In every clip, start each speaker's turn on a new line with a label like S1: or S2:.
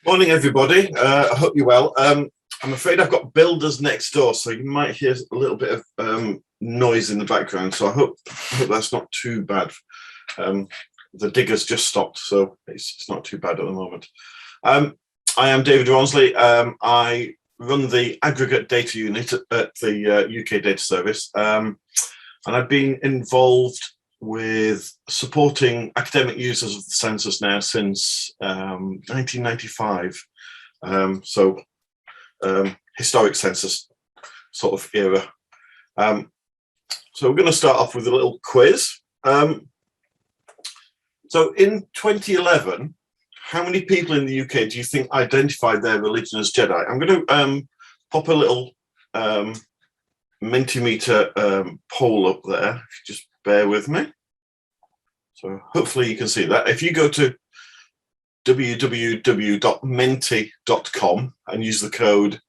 S1: Morning, everybody. I hope you're well. I'm afraid I've got builders next door, so you might hear a little bit of noise in the background. So I hope that's not too bad. The diggers just stopped, so it's not too bad at the moment. I am David Rawnsley. I run the aggregate data unit at the UK Data Service, and I've been involved with supporting academic users of the census now since 1995. Historic census sort of era. So we're going to start off with a little quiz. So in 2011, how many people in the UK do you think identified their religion as Jedi? I'm going to pop a little Mentimeter poll up there, if you just bear with me. So hopefully you can see that. If you go to www.menti.com and use the code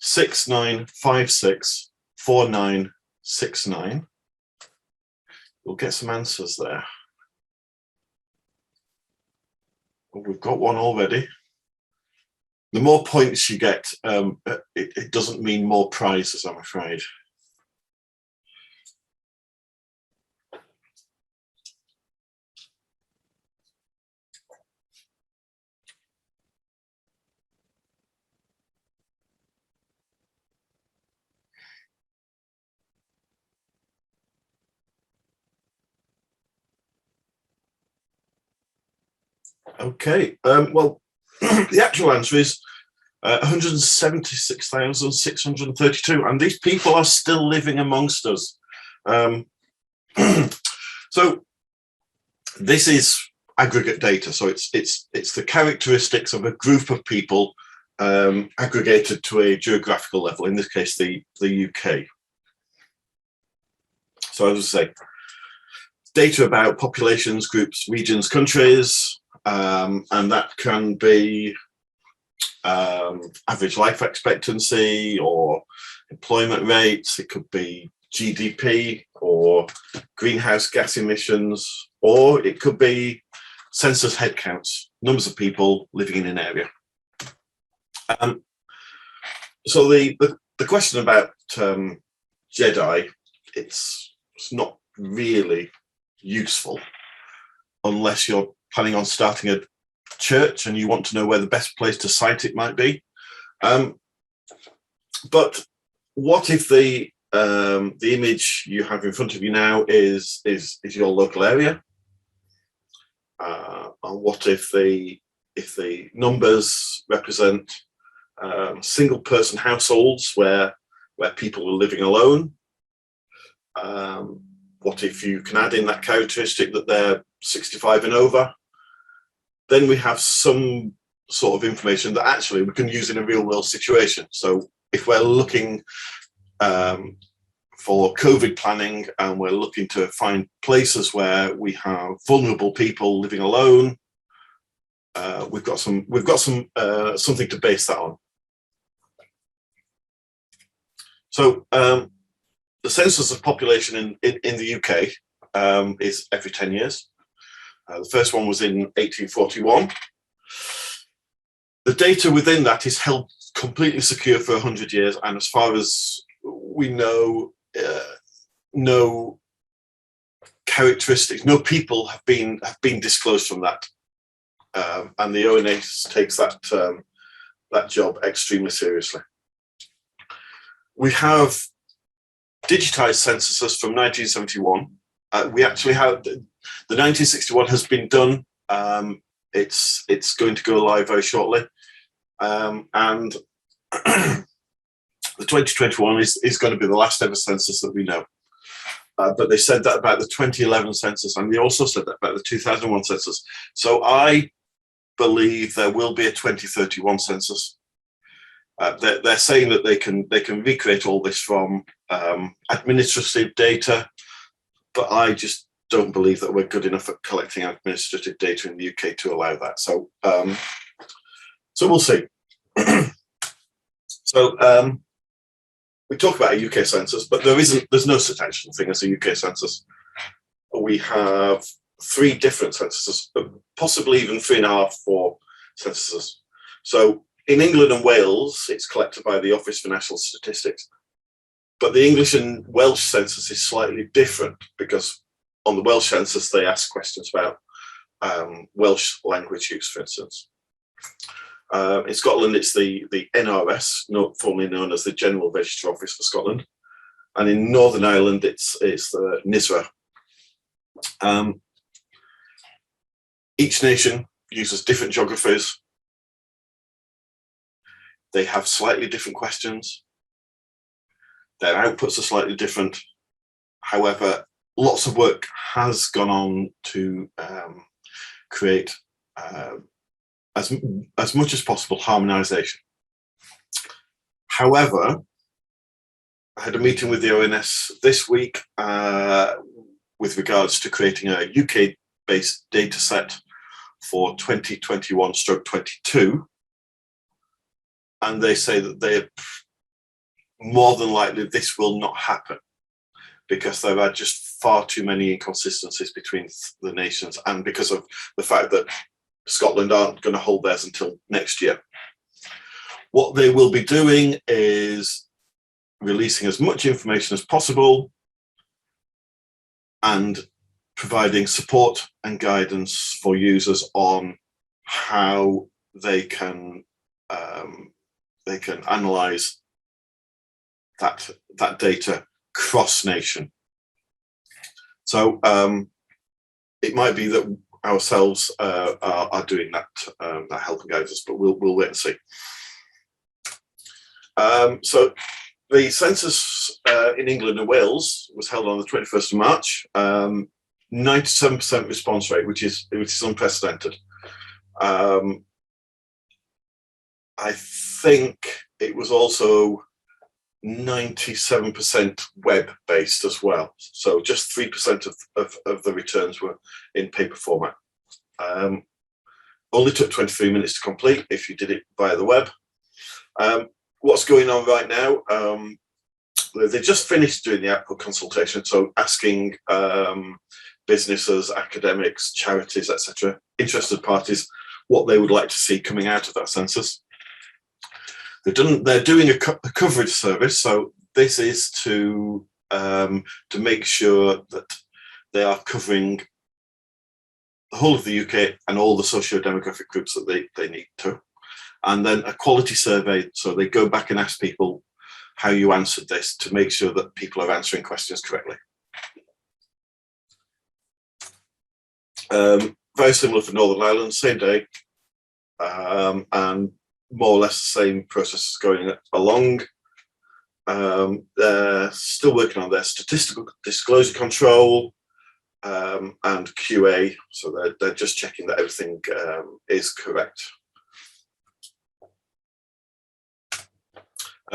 S1: 69564969, you'll get some answers there. Well, we've got one already. The more points you get, it doesn't mean more prizes, I'm afraid. Okay, well, the actual answer is 176,632, and these people are still living amongst us. So this is aggregate data, so it's the characteristics of a group of people aggregated to a geographical level, in this case the UK. So as I say, data about populations, groups, regions, countries, and that can be average life expectancy or employment rates. It could be GDP or greenhouse gas emissions, or it could be census headcounts, numbers of people living in an area. So the question about Jedi, it's not really useful unless you're planning on starting a church and you want to know where the best place to site it might be. But what if the image you have in front of you now is your local area? And what if the numbers represent single person households where people are living alone? What if you can add in that characteristic that they're 65 and over? Then we have some sort of information that actually we can use in a real world situation. So if we're looking for COVID planning and we're looking to find places where we have vulnerable people living alone, we've got something to base that on. So the Census of Population in the UK is every 10 years. The first one was in 1841. The data within that is held completely secure for 100 years, and as far as we know, no characteristics, no people have been disclosed from that, and the ONS takes that job extremely seriously. We have digitized censuses from 1971. We actually have the 1961 has been done. It's going to go live very shortly, and the 2021 is going to be the last ever census that we know. But they said that about the 2011 census, and they also said that about the 2001 census. So I believe there will be a 2031 census. They're saying that they can recreate all this from administrative data, but I just don't believe that we're good enough at collecting administrative data in the UK to allow that. So so we'll see. So we talk about a UK census, but there's no such actual thing as a UK census. We have 3 different censuses, possibly even 3.5, 4 censuses. So in England and Wales, it's collected by the Office for National Statistics. But the English and Welsh census is slightly different, because on the Welsh census, they ask questions about Welsh language use, for instance. In Scotland, it's the NRS, formerly known as the General Register Office for Scotland. And in Northern Ireland, it's the NISRA. Each nation uses different geographies. They have slightly different questions. Their outputs are slightly different. However, lots of work has gone on to create, as much as possible, harmonisation. However, I had a meeting with the ONS this week with regards to creating a UK-based data set for 2021/22, and they say that they're more than likely this will not happen, because there are just far too many inconsistencies between the nations, and because of the fact that Scotland aren't going to hold theirs until next year. What they will be doing is releasing as much information as possible and providing support and guidance for users on how they can analyze that data cross-nation. So it might be that ourselves are doing that help and guidance, but we'll wait and see. So the census in England and Wales was held on the 21st of March. 97% response rate, which is unprecedented. I think it was also 97% web-based as well. So just 3% of the returns were in paper format. Only took 23 minutes to complete if you did it via the web. What's going on right now? They just finished doing the output consultation, so asking businesses, academics, charities, etc., interested parties, what they would like to see coming out of that census. They're doing a coverage service, so this is to make sure that they are covering the whole of the UK and all the socio-demographic groups that they need to. And then a quality survey, so they go back and ask people how you answered this to make sure that people are answering questions correctly. Very similar for Northern Ireland, same day, and more or less the same process is going along. They're still working on their statistical disclosure control and QA, so they're just checking that everything is correct.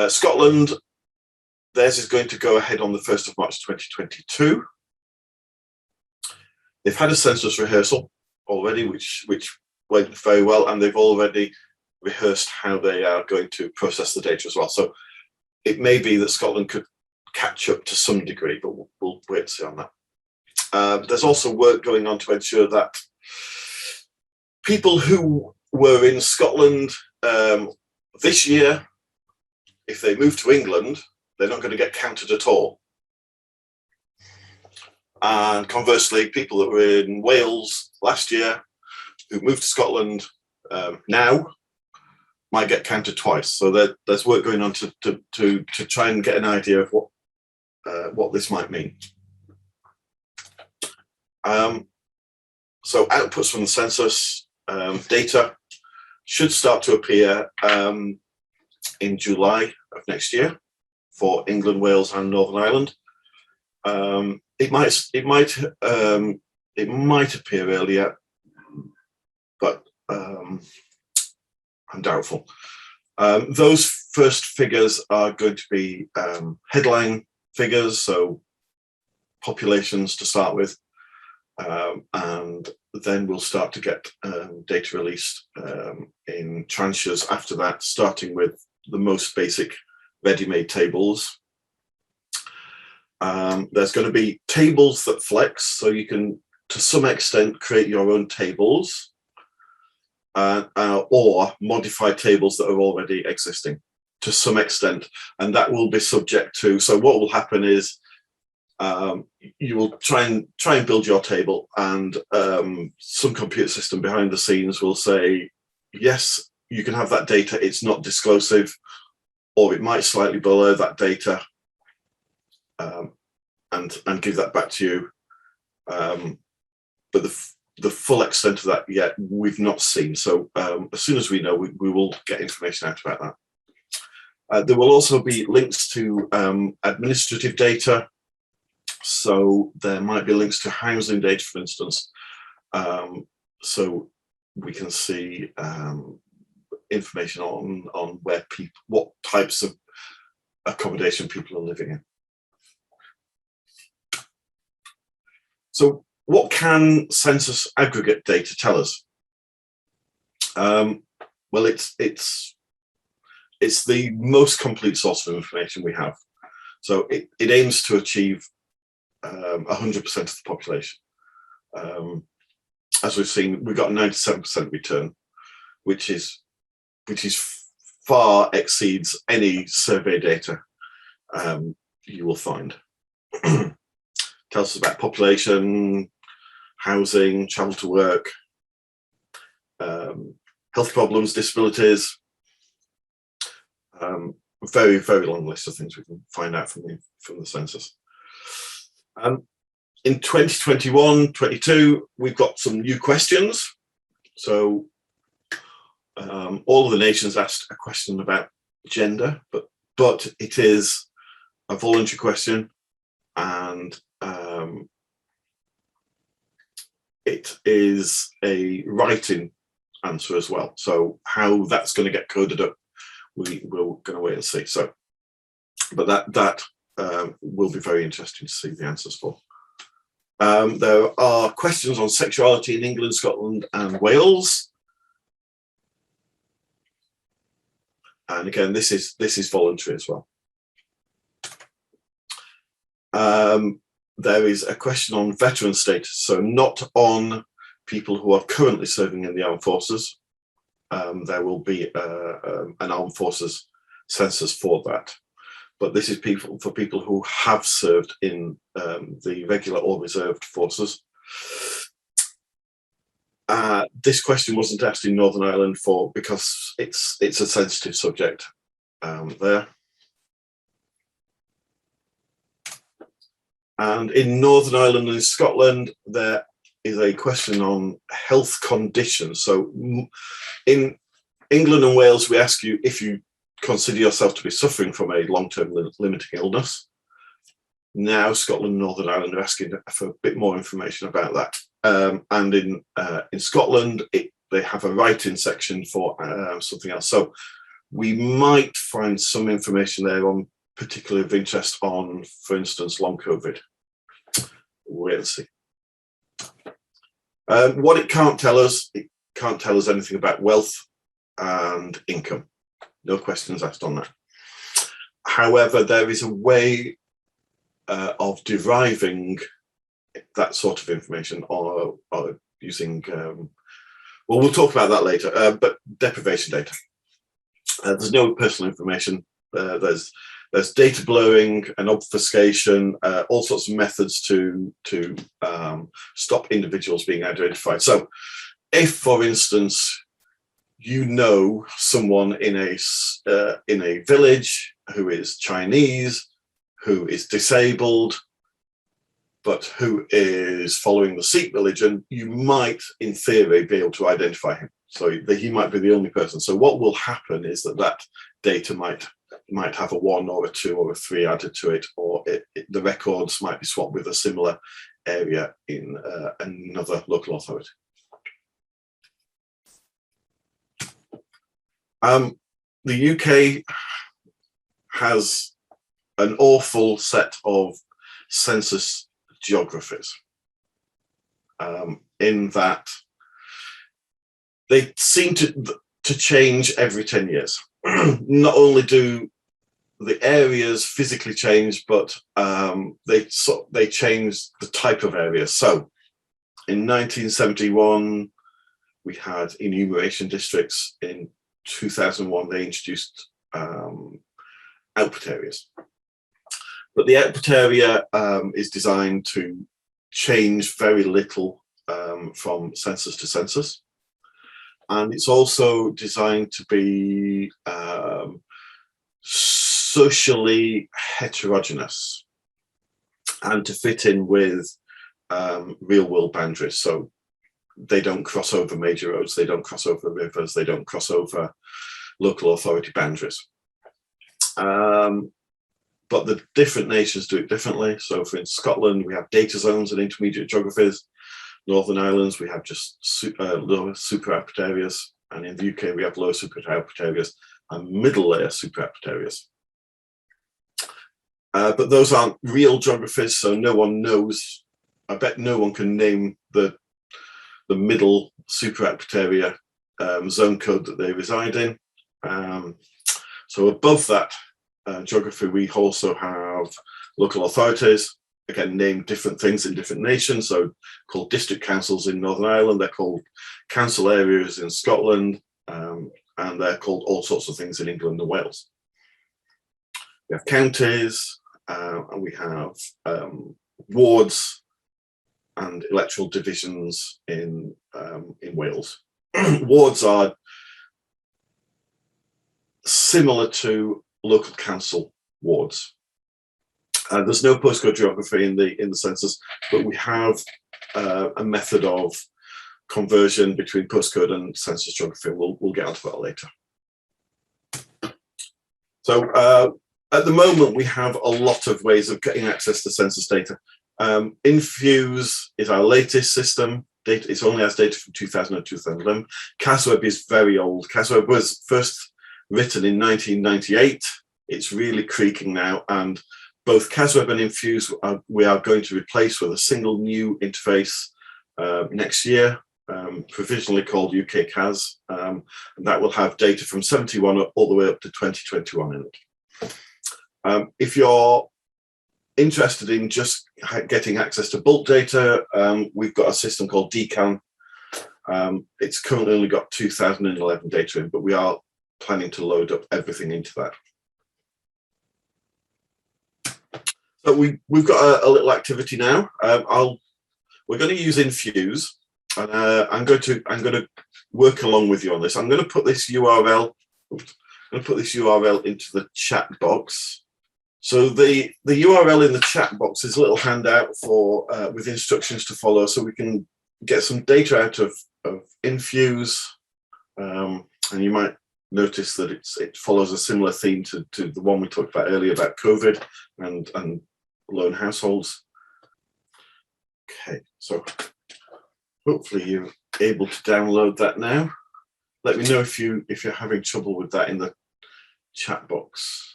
S1: Scotland, theirs is going to go ahead on the 1st of March 2022. They've had a census rehearsal already, which went very well, and they've already rehearsed how they are going to process the data as well. So it may be that Scotland could catch up to some degree, but we'll wait to see on that. There's also work going on to ensure that people who were in Scotland this year, if they move to England, they're not going to get counted at all. And conversely, people that were in Wales last year who moved to Scotland now might get counted twice. So there's work going on to try and get an idea of what this might mean. So outputs from the census data should start to appear in July of next year for England, Wales, and Northern Ireland. It might appear earlier, but I'm doubtful. Those first figures are going to be headline figures, so populations to start with, and then we'll start to get data released in tranches after that, starting with the most basic ready-made tables. There's going to be tables that flex, so you can, to some extent, create your own tables. or modify tables that are already existing to some extent, and that will be subject to. So what will happen is you will try and build your table, and some computer system behind the scenes will say, yes, you can have that data, it's not disclosive, or it might slightly below that data, and give that back to you. But the full extent of that yet we've not seen. So as soon as we know, we will get information out about that. There will also be links to administrative data. So there might be links to housing data, for instance. So we can see information on where people, what types of accommodation people are living in. So what can census aggregate data tell us? Well, it's the most complete source of information we have. So it aims to achieve 100% of the population. As we've seen, we got 97% return, which far exceeds any survey data you will find. Tells us about population, housing, travel to work, health problems, disabilities. Very, very long list of things we can find out from the census. In 2021-22, we've got some new questions. So all of the nations asked a question about gender, but it is a voluntary question, and it is a writing answer as well. So how that's going to get coded up, we're going to wait and see. So, but that will be very interesting to see the answers for. There are questions on sexuality in England, Scotland, and Wales. And again, this is voluntary as well. There is a question on veteran status, so not on people who are currently serving in the armed forces. There will be an armed forces census for that, but this is for people who have served in the regular or reserved forces. This question wasn't asked in Northern Ireland because it's a sensitive subject there. And in Northern Ireland and Scotland, there is a question on health conditions. So in England and Wales, we ask you if you consider yourself to be suffering from a long-term limiting illness. Now Scotland and Northern Ireland are asking for a bit more information about that. And in Scotland, they have a write-in section for something else. So we might find some information there on particularly of interest on, for instance, long COVID. We'll see. What it can't tell us anything about wealth and income. No questions asked on that. However, there is a way of deriving that sort of information or using, well, we'll talk about that later, but deprivation data. There's no personal information. There's data blurring and obfuscation, all sorts of methods to stop individuals being identified. So if, for instance, you know someone in a village who is Chinese, who is disabled, but who is following the Sikh religion, you might, in theory, be able to identify him. So he might be the only person. So what will happen is that data might have a 1 or a 2 or a 3 added to it, or the records might be swapped with a similar area in another local authority. The UK has an awful set of census geographies, in that they seem to change every 10 years. Not only do the areas physically change, but they change the type of area. So in 1971, we had enumeration districts. In 2001, they introduced output areas. But the output area is designed to change very little from census to census. And it's also designed to be socially heterogeneous and to fit in with real world boundaries. So they don't cross over major roads, they don't cross over rivers, they don't cross over local authority boundaries. But the different nations do it differently. So for in Scotland, we have data zones and intermediate geographies. Northern Islands, we have just lower super output areas. And in the UK, we have low super output areas and middle layer super output areas. But those aren't real geographies, so no one knows. I bet no one can name the middle super output area zone code that they reside in. So above that geography, we also have local authorities, again, named different things in different nations. So called district councils in Northern Ireland, they're called council areas in Scotland, and they're called all sorts of things in England and Wales. We have counties, and we have wards and electoral divisions in Wales. Wards are similar to local council wards. There's no postcode geography in the census, but we have a method of conversion between postcode and census geography. We'll get onto that later. So at the moment, we have a lot of ways of getting access to census data. InFuse is our latest system. It only has data from 2000 and 2011. CASWeb is very old. CASWeb was first written in 1998. It's really creaking now, and both CASWeb and InFuse we are going to replace with a single new interface next year, provisionally called UK CAS, and that will have data from 71 all the way up to 2021 in it. If you're interested in just getting access to bulk data, we've got a system called DCAN. It's currently only got 2011 data in, but we are planning to load up everything into that. So we've got a little activity now. We're going to use InFuse, and I'm going to work along with you on this. I'm going to put this URL. Into the chat box. So the URL in the chat box is a little handout for with instructions to follow, so we can get some data out of InFuse, and you might notice that it follows a similar theme to the one we talked about earlier about COVID and lone households. Okay, so hopefully you're able to download that now. Let me know if you're having trouble with that in the chat box.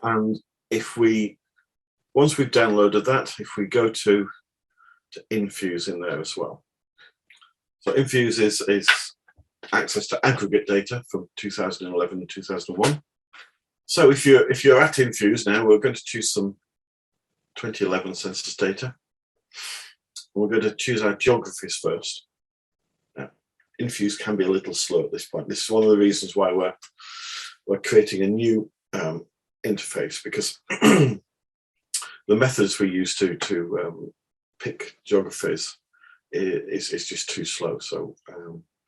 S1: And once we've downloaded that, if we go to InFuse in there as well. So InFuse is access to aggregate data from 2011 and 2001. So if you're at InFuse now, we're going to choose some 2011 census data. We're going to choose our geographies first. Now, InFuse can be a little slow at this point. This is one of the reasons why we're creating a new interface, because the methods we use to pick geographies is just too slow. So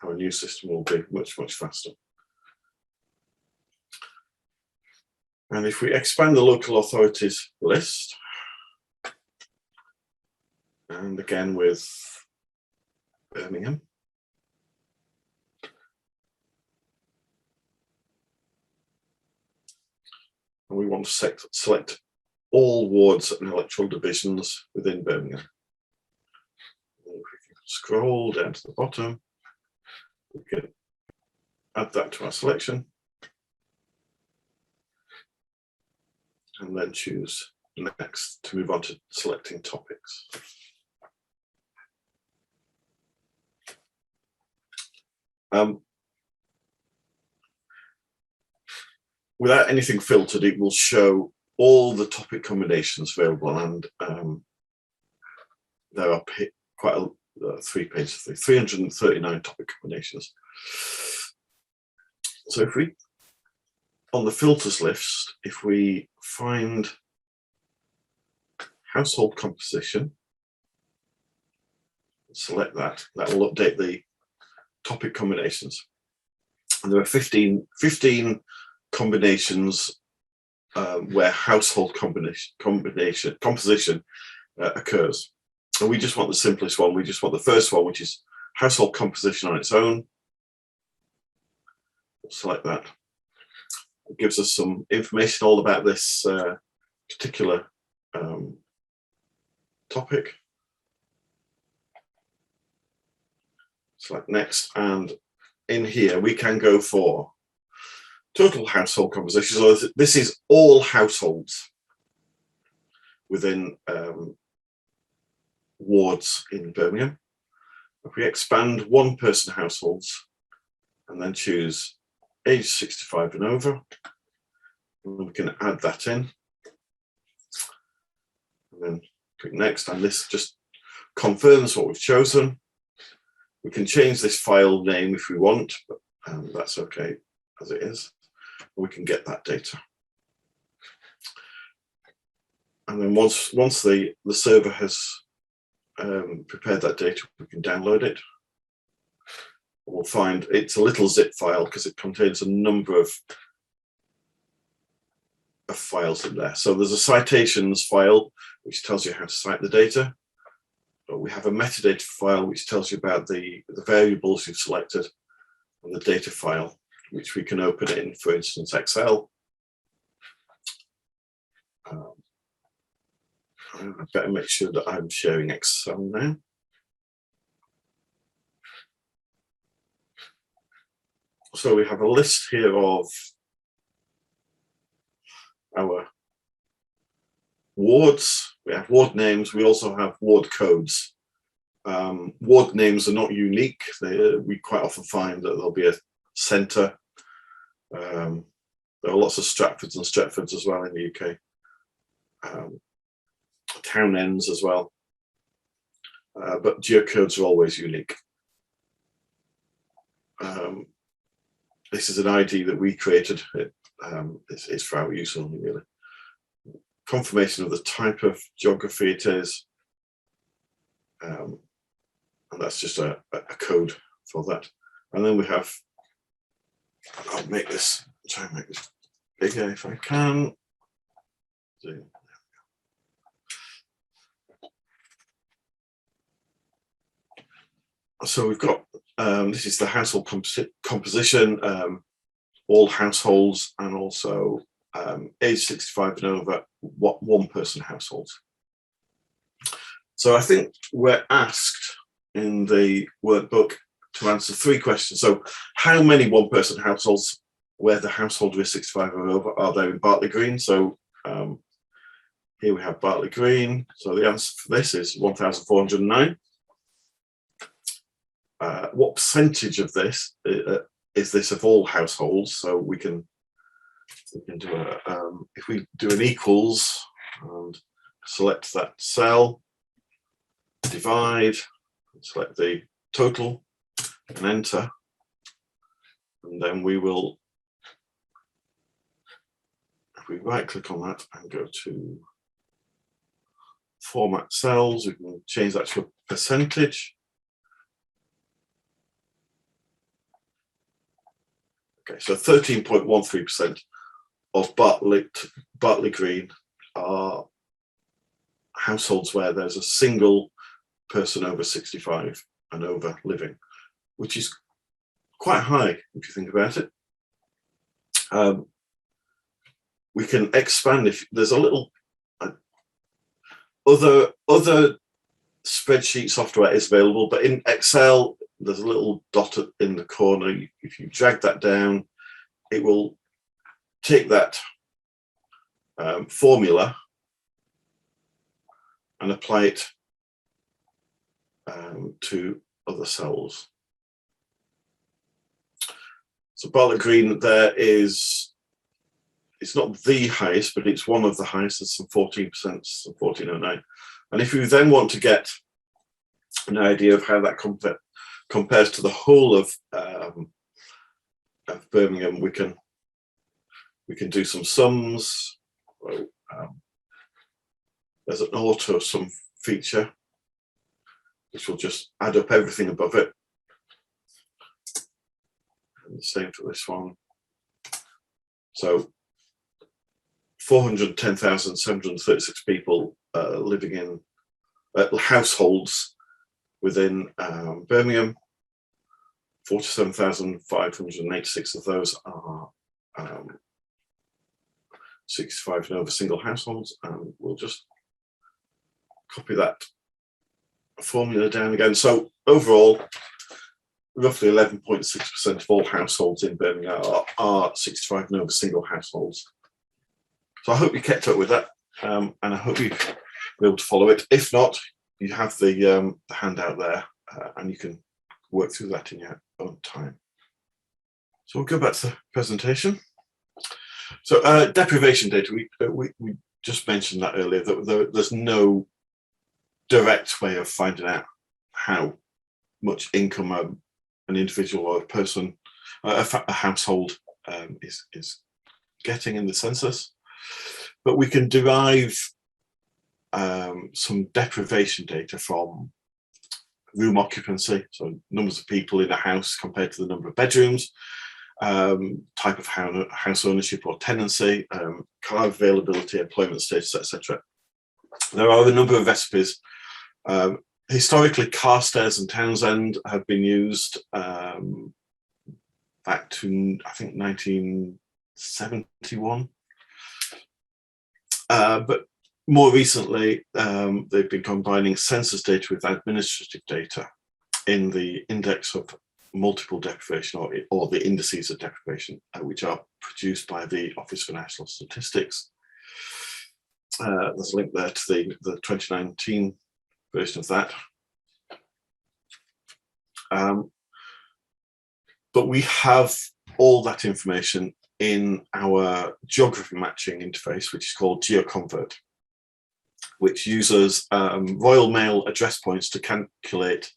S1: our new system will be much faster. And if we expand the local authorities list, and again with Birmingham, and we want to select all wards and electoral divisions within Birmingham. And if we can scroll down to the bottom, we can add that to our selection, and then choose next to move on to selecting topics. Without anything filtered, it will show all the topic combinations available, and there are quite a 3 pages, 339 topic combinations. So if we, on the filters list, if we find household composition, select that, that will update the topic combinations. And there are 15 combinations where household composition occurs. And we just want the simplest one. We just want the first one, which is household composition on its own. We'll select that. It gives us some information all about this particular topic. Select next, and in here we can go for total household composition. So this is all households within wards in Birmingham. If we expand 1-person households and then choose age 65 and over, and we can add that in, and then click next, and this just confirms what we've chosen. We can change this file name if we want, but that's okay as it is. We can get that data. And then once the server has prepared that data, we can download it. We'll find it's a little zip file because it contains a number of files in there. So there's a citations file which tells you how to cite the data. We have a metadata file which tells you about the variables you've selected, and the data file which we can open in, for instance, Excel. I better make sure that I'm sharing Excel now. So we have a list here of our wards. We have ward names. We also have ward codes. Ward names are not unique. We quite often find that there'll be a centre. There are lots of Stratfords and Stretfords as well in the UK. Town ends as well. But geocodes are always unique. This is an ID that we created. It's for our use only, really. Confirmation of the type of geography it is. And that's just a code for that. And then we have, I'll try and make this bigger if I can. So we've got, this is the household composition, all households, and also age 65 and over, what 1-person households. So I think we're asked in the workbook to answer 3 questions. So how many 1-person households where the householder is 65 and over are there in Bartley Green? So here we have Bartley Green. So the answer for this is 1,409. What percentage of this is this of all households? So we can do if we do an equals and select that cell, divide, select the total and enter, and then we will, if we right click on that and go to format cells, we can change that to a percentage. Okay, so 13.13% of Bartley Green are households where there's a single person over 65 and over living, which is quite high if you think about it. We can expand if there's a little other spreadsheet software is available, but in Excel there's a little dot in the corner. If you drag that down, it will take that formula and apply it to other cells. So Bartley Green there is, it's not the highest, but it's one of the highest. It's some 14%, some 1409. And if you then want to get an idea of how that compares to the whole of Birmingham, we can do some sums. There's an auto sum feature which will just add up everything above it. And the same for this one. So 410,736 people living in households within Birmingham. 47,586 of those are 65 and over single households, and we'll just copy that formula down again. So overall, roughly 11.6% of all households in Birmingham are 65 and over single households. So I hope you kept up with that, and I hope you'll be able to follow it. If not, you have the handout there, and you can work through that in your own time. So we'll go back to the presentation. So deprivation data, we just mentioned that earlier, that there's no direct way of finding out how much income an individual or a person, a household is getting in the census. But we can derive some deprivation data from room occupancy, so numbers of people in a house compared to the number of bedrooms, type of house ownership or tenancy, car availability, employment status, etc. There are a number of recipes. Historically, Carstairs and Townsend have been used back to, I think, 1971. But more recently, they've been combining census data with administrative data in the index of multiple deprivation, or the indices of deprivation, which are produced by the Office for National Statistics. There's a link there to the 2019 version of that. But we have all that information in our geography matching interface, which is called GeoConvert, which uses Royal Mail address points to calculate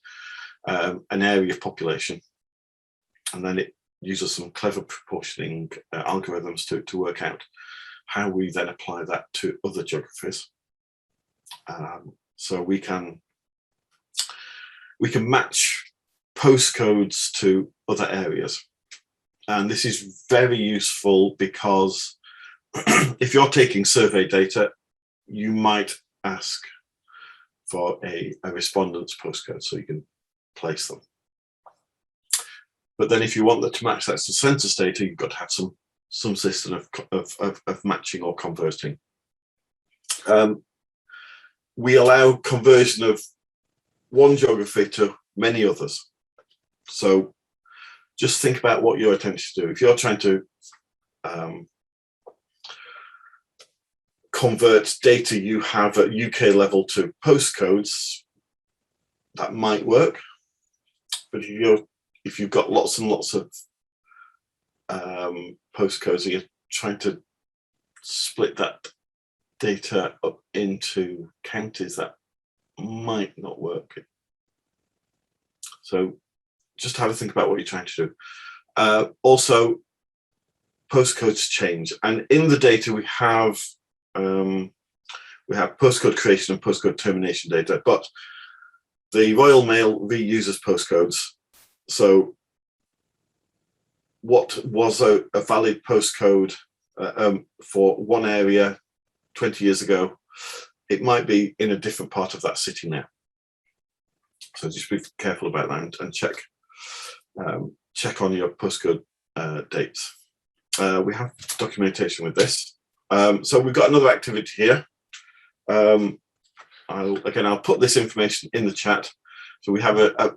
S1: an area of population, and then it uses some clever proportioning algorithms to work out how we then apply that to other geographies. So we can match postcodes to other areas, and this is very useful because if you're taking survey data, you might ask for a respondent's postcode so you can place them. But then if you want that to match that to census data, you've got to have some system of matching or converting. We allow conversion of one geography to many others. So just think about what you're attempting to do. If you're trying to convert data you have at UK level to postcodes, that might work. But if you've got lots and lots of postcodes and you're trying to split that data up into counties, that might not work. So just have a think about what you're trying to do. Also, postcodes change, and in the data we have postcode creation and postcode termination data, but the Royal Mail reuses postcodes. So what was a valid postcode for one area 20 years ago, it might be in a different part of that city now. So just be careful about that and check on your postcode dates. We have documentation with this. So we've got another activity here. I'll put this information in the chat. So we have a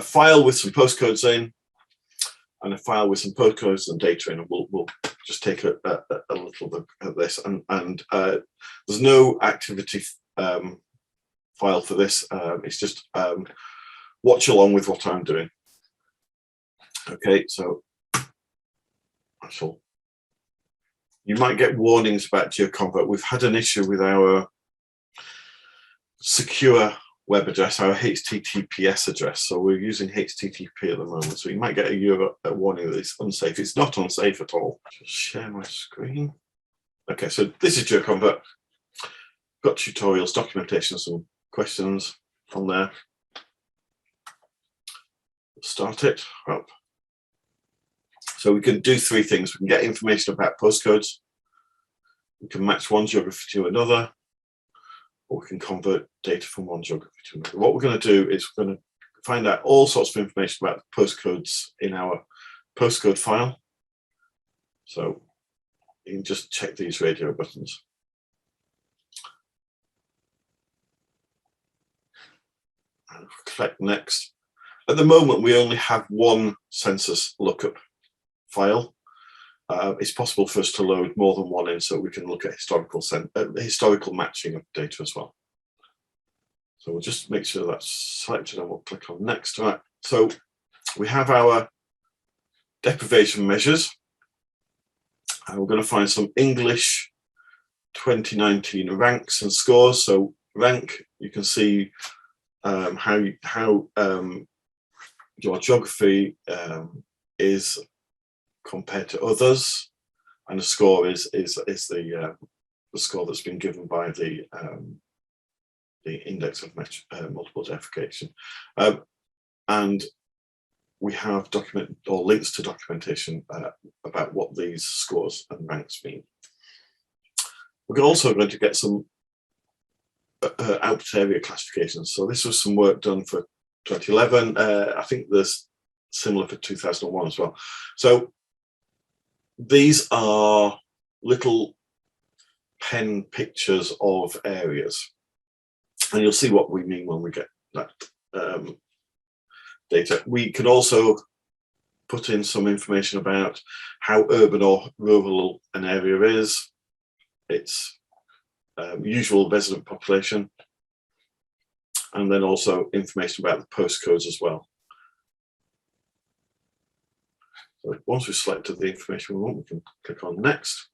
S1: file with some postcodes in, and a file with some postcodes and data in, and we'll just take a little look at this. And there's no activity file for this. It's just watch along with what I'm doing. Okay, so you might get warnings about GeoConvert. We've had an issue with our secure web address, our HTTPS address. So we're using HTTP at the moment. So you might get a warning that it's unsafe. It's not unsafe at all. Just share my screen. Okay, so this is GeoConvert. Got tutorials, documentation, some questions on there. Start it up. So we can do three things. We can get information about postcodes. We can match one geography to another, or we can convert data from one geography to another. What we're going to do is we're going to find out all sorts of information about the postcodes in our postcode file. So you can just check these radio buttons. And click next. At the moment, we only have one census lookup file. It's possible for us to load more than one in, so we can look at historical matching of data as well. So we'll just make sure that's selected and we'll click on next. All right. So we have our deprivation measures, and we're going to find some English 2019 ranks and scores. So rank, you can see how your geography is compared to others, and the score is the score that's been given by the index of multiple identification, and we have document or links to documentation about what these scores and ranks mean. We're also going to get some output area classifications. So this was some work done for 2011. I think there's similar for 2001 as well. So these are little pen pictures of areas, and you'll see what we mean when we get that data. We can also put in some information about how urban or rural an area is, its usual resident population, and then also information about the postcodes as well. So once we've selected the information we want, we can click on next,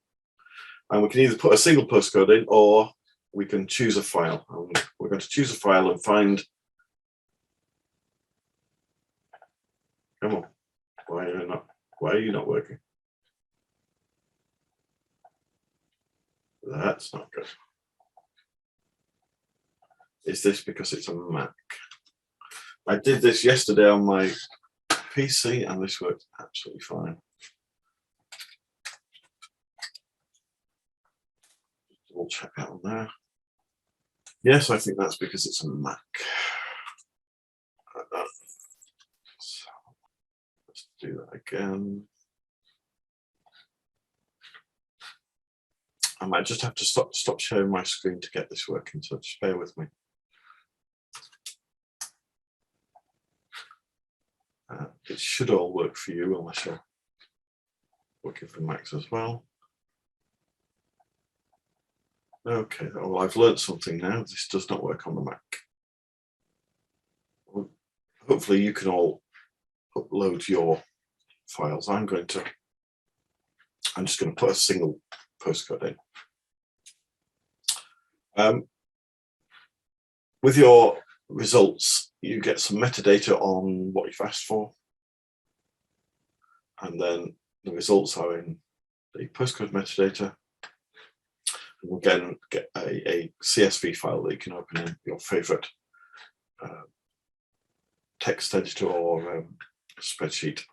S1: and we can either put a single postcode in, or we can choose a file. And we're going to choose a file and find. Come on, why are you not working? That's not good. Is this because it's a Mac? I did this yesterday on my PC and this worked absolutely fine. We'll check that on there. Yes, I think that's because it's a Mac. So let's do that again. I might just have to stop sharing my screen to get this working, so just bear with me. It should all work for you, unless you're working for Macs as well. Okay, well, I've learned something now. This does not work on the Mac. Well, hopefully you can all upload your files. I'm just going to put a single postcode in. With your results, you get some metadata on what you've asked for, and then the results are in the postcode metadata. And we'll again get a CSV file that you can open in your favorite text editor or spreadsheet.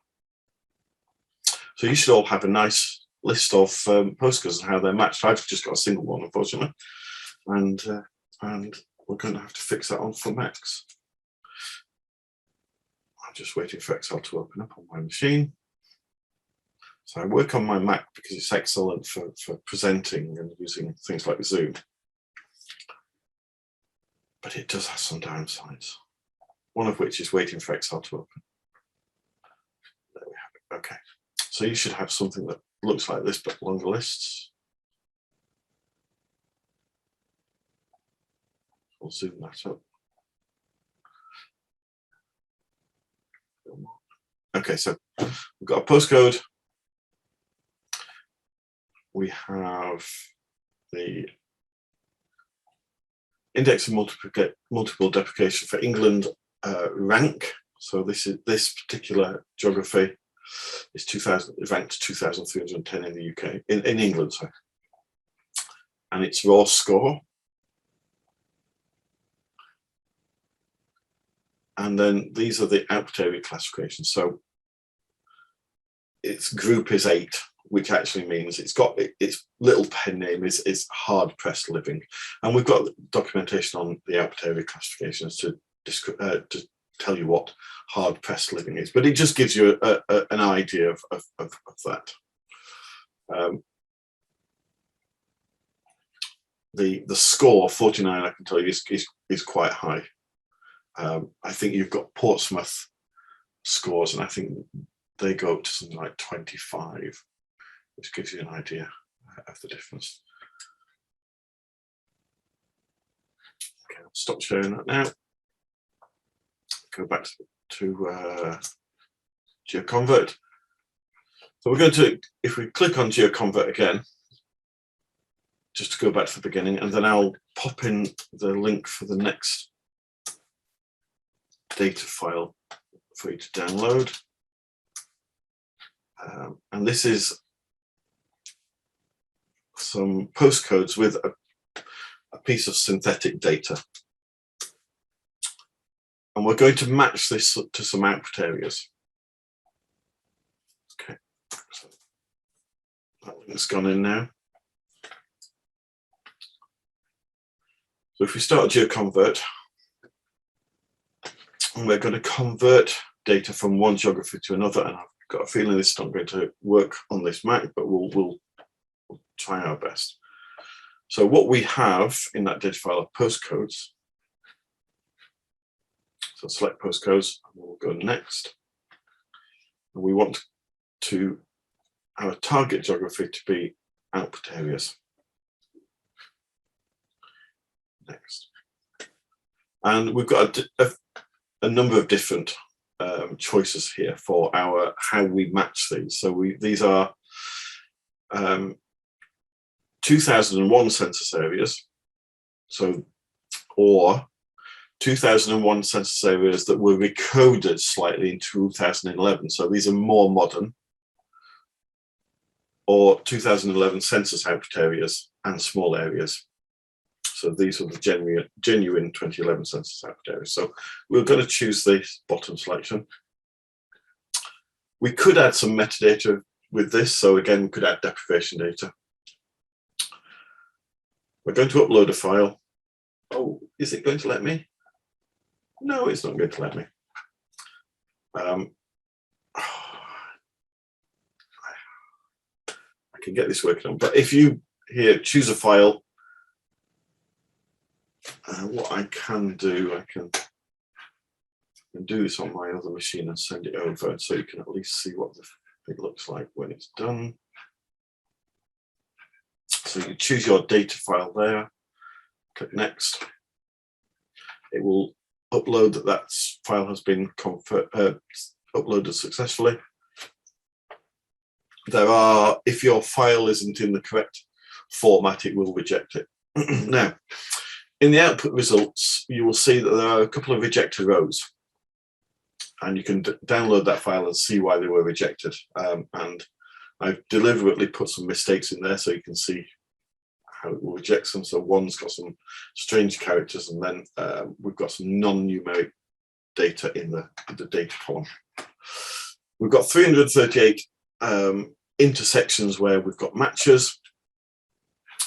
S1: So you should all have a nice list of postcodes and how they're matched. I've just got a single one, unfortunately, and we're going to have to fix that on for Macs. I'm just waiting for Excel to open up on my machine. So I work on my Mac because it's excellent for presenting and using things like Zoom. But it does have some downsides, one of which is waiting for Excel to open. There we have it. Okay. So you should have something that looks like this, but longer lists. We'll zoom that up. Okay, so we've got a postcode. We have the index of multiple deprecation for England rank. So this particular geography is ranked 2,310 in the UK, in England, sorry. And its raw score. And then these are the output area classifications. So its group is 8, which actually means its little pen name is hard pressed living. And we've got documentation on the output area classifications to tell you what hard pressed living is, but it just gives you an idea of that. The score 49, I can tell you, is quite high. I think you've got Portsmouth scores, and I think they go up to something like 25, which gives you an idea of the difference. Okay, I'll stop sharing that now. Go back to GeoConvert. So we're going to, if we click on GeoConvert again, just to go back to the beginning, and then I'll pop in the link for the next data file for you to download. And this is some postcodes with a piece of synthetic data. And we're going to match this to some output areas. Okay, so that link's gone in now. So if we start GeoConvert, and we're going to convert data from one geography to another, and I've got a feeling this is not going to work on this Mac, but we'll try our best. So what we have in that data file are postcodes. So select postcodes, and we'll go next. And we want our target geography to be output areas. Next. And we've got a number of different choices here for how we match these. So these are 2001 census areas, or 2001 census areas that were recoded slightly in 2011. So these are more modern, or 2011 census output areas and small areas. So these are the genuine 2011 census output areas. So we're going to choose the bottom selection. We could add some metadata with this. So again, we could add deprivation data. We're going to upload a file. Oh, is it going to let me? No, it's not going to let me. I can get this working on, but if you here choose a file, what I can do, I can do this on my other machine and send it over, so you can at least see what it looks like when it's done. So you choose your data file there, click next. It will upload that file has been uploaded successfully. If your file isn't in the correct format, it will reject it. Now, in the output results, you will see that there are a couple of rejected rows, and you can download that file and see why they were rejected. And I've deliberately put some mistakes in there so you can see how it will reject them. So one's got some strange characters, and then we've got some non-numeric data in the data column. We've got 338 intersections where we've got matches,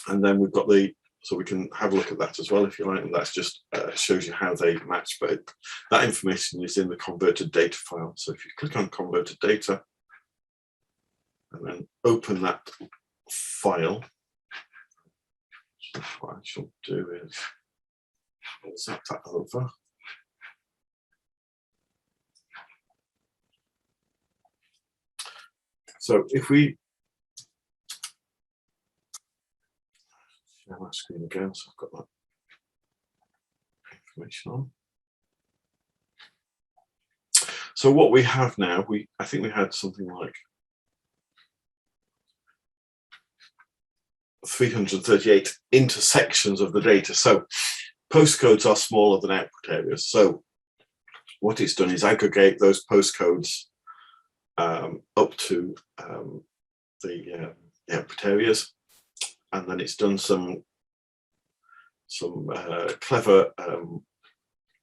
S1: and then we've got so we can have a look at that as well if you like, and that's just shows you how they match, but that information is in the converted data file. So if you click on converted data and then open that file, so what I shall do is zap that over. So if we share my screen again, so I've got that information on. So what we have now, I think we had something like 338 intersections of the data. So postcodes are smaller than output areas. So what it's done is aggregate those postcodes up to the output areas, and then it's done some clever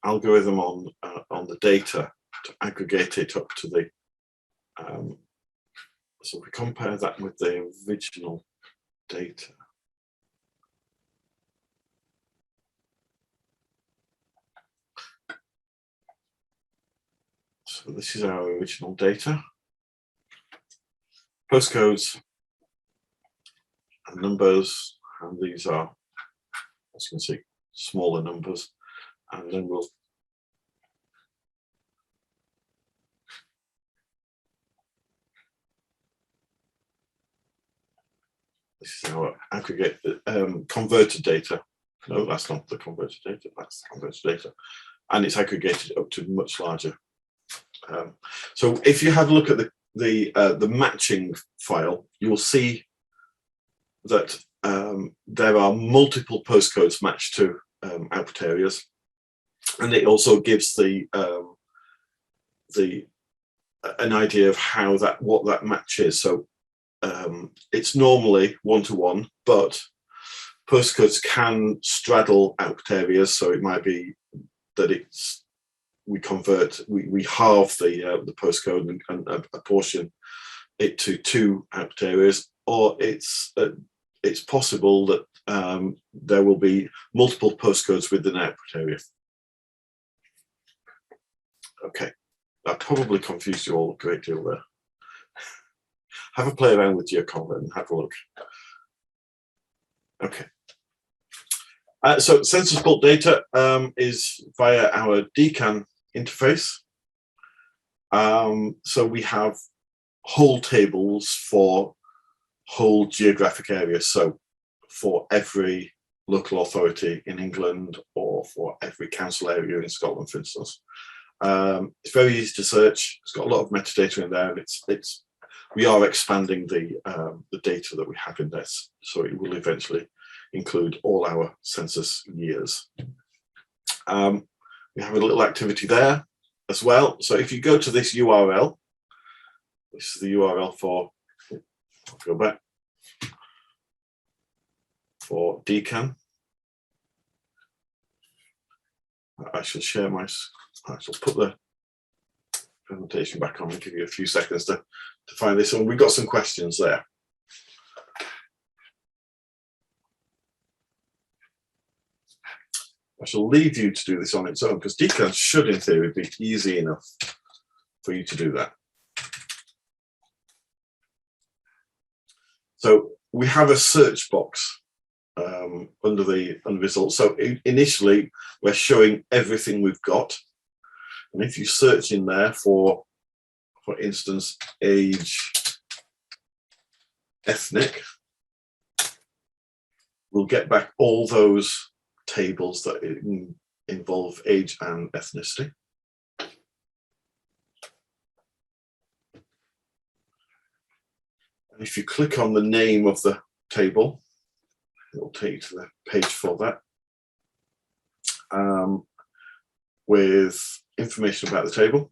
S1: algorithm on the data to aggregate it up to the. So we compare that with the original data. So this is our original data. Postcodes and numbers, and these are, as you can see, smaller numbers. And then we'll this is our aggregate converted data. No, that's not the converted data, that's the converted data. And it's aggregated up to much larger. So if you have a look at the matching file, you'll see that there are multiple postcodes matched to output areas, and it also gives an idea of how what that match is. So it's normally 1-to-1, but postcodes can straddle output areas. So it might be that we halve the postcode and apportion it to 2 output areas, or it's possible that there will be multiple postcodes within an output area. Okay, I probably confused you all a great deal there. Have a play around with GeoConvert and have a look. Okay. So census bulk data is via our DCAN interface. So we have whole tables for whole geographic areas. So for every local authority in England, or for every council area in Scotland, for instance. It's very easy to search. It's got a lot of metadata in there, and we are expanding the data that we have in this, so it will eventually include all our census years. We have a little activity there as well. So if you go to this URL, this is the URL for, I'll go back, for DCAN. I shall share I shall put the presentation back on and give you a few seconds to find this. And we've got some questions there. I shall leave you to do this on its own, because DCAN should, in theory, be easy enough for you to do that. So we have a search box under the results. So initially, we're showing everything we've got. And if you search in there for instance, age, ethnic, we'll get back all those tables that involve age and ethnicity. And if you click on the name of the table, it'll take you to the page for that, with information about the table.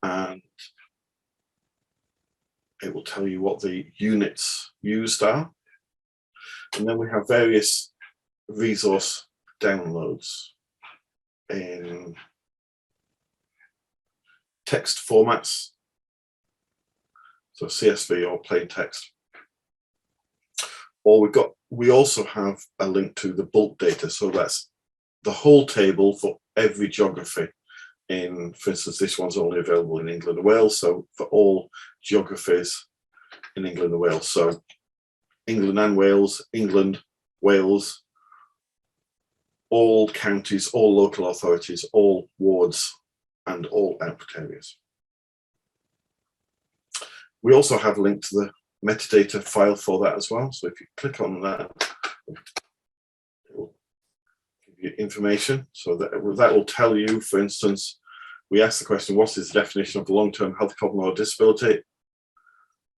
S1: And it will tell you what the units used are. And then we have various resource downloads in text formats, so CSV or plain text. Or we also have a link to the bulk data, so that's the whole table for every geography. For instance, this one's only available in England and Wales, so for all geographies in England and Wales. So England and Wales, England, Wales, all counties, all local authorities, all wards, and all output areas. We also have a link to the metadata file for that as well. So if you click on that, it will give you information. So that will tell you, for instance, we asked the question, what is the definition of a long-term health problem or disability?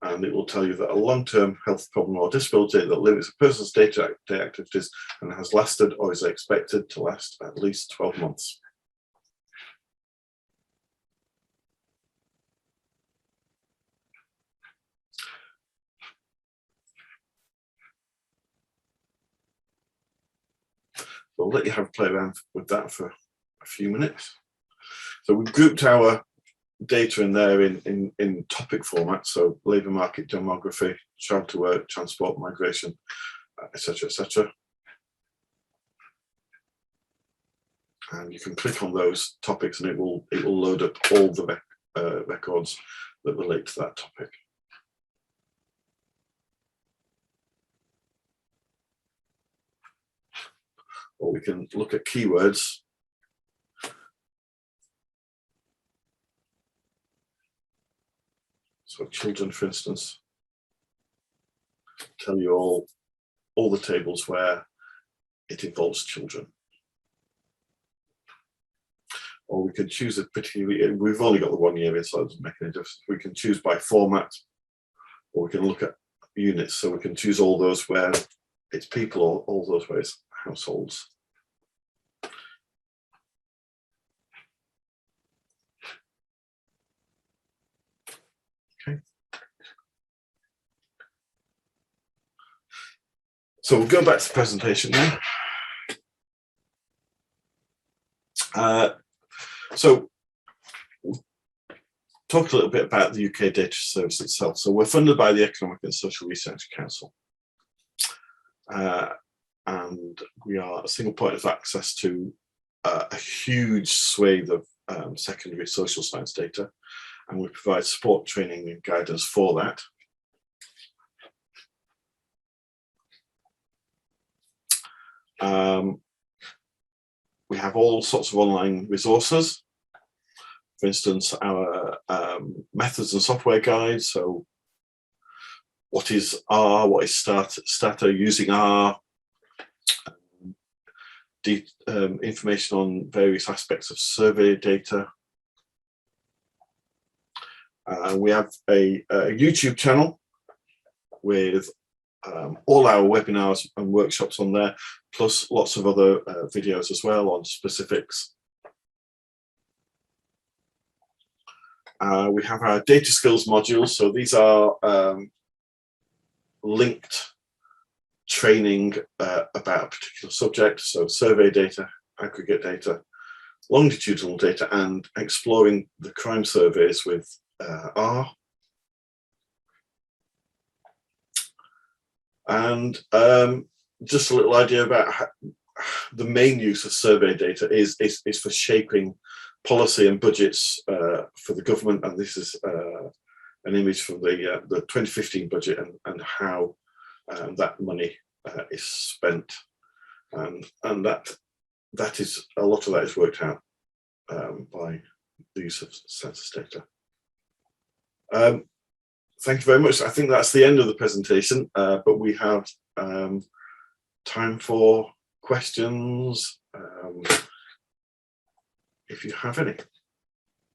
S1: and it will tell you that a long-term health problem or disability that limits a person's day-to-day activities and has lasted or is expected to last at least 12 months. So I'll let you have a play around with that for a few minutes. So we've grouped our data in there in topic format, so labour market, demography, child to work, transport, migration, etc., etc. And you can click on those topics and it will load up all the records that relate to that topic. Or we can look at keywords. So children, for instance, tell you all the tables where it involves children. Or we can choose a particularly, we've only got the 1 year in, so it doesn't make any difference. We can choose by format, or we can look at units. So we can choose all those where it's people, or all those where it's households. Okay. So we'll go back to the presentation now. So we'll talk a little bit about the UK Data Service itself. So we're funded by the Economic and Social Research Council. And we are a single point of access to a huge swathe of secondary social science data, and we provide support, training and guidance for that. We have all sorts of online resources. For instance, our methods and software guide. So what is R, what is Stata using R, information on various aspects of survey data. We have a YouTube channel with all our webinars and workshops on there, plus lots of other videos as well on specifics. We have our data skills modules. So these are linked training about a particular subject. So survey data, aggregate data, longitudinal data, and exploring the crime surveys with R. And just a little idea about how the main use of survey data is for shaping policy and budgets for the government. And this is an image from the 2015 budget and how that money is spent. And that is, a lot of that is worked out by the use of census data. Thank you very much. I think that's the end of the presentation, but we have time for questions, if you have any.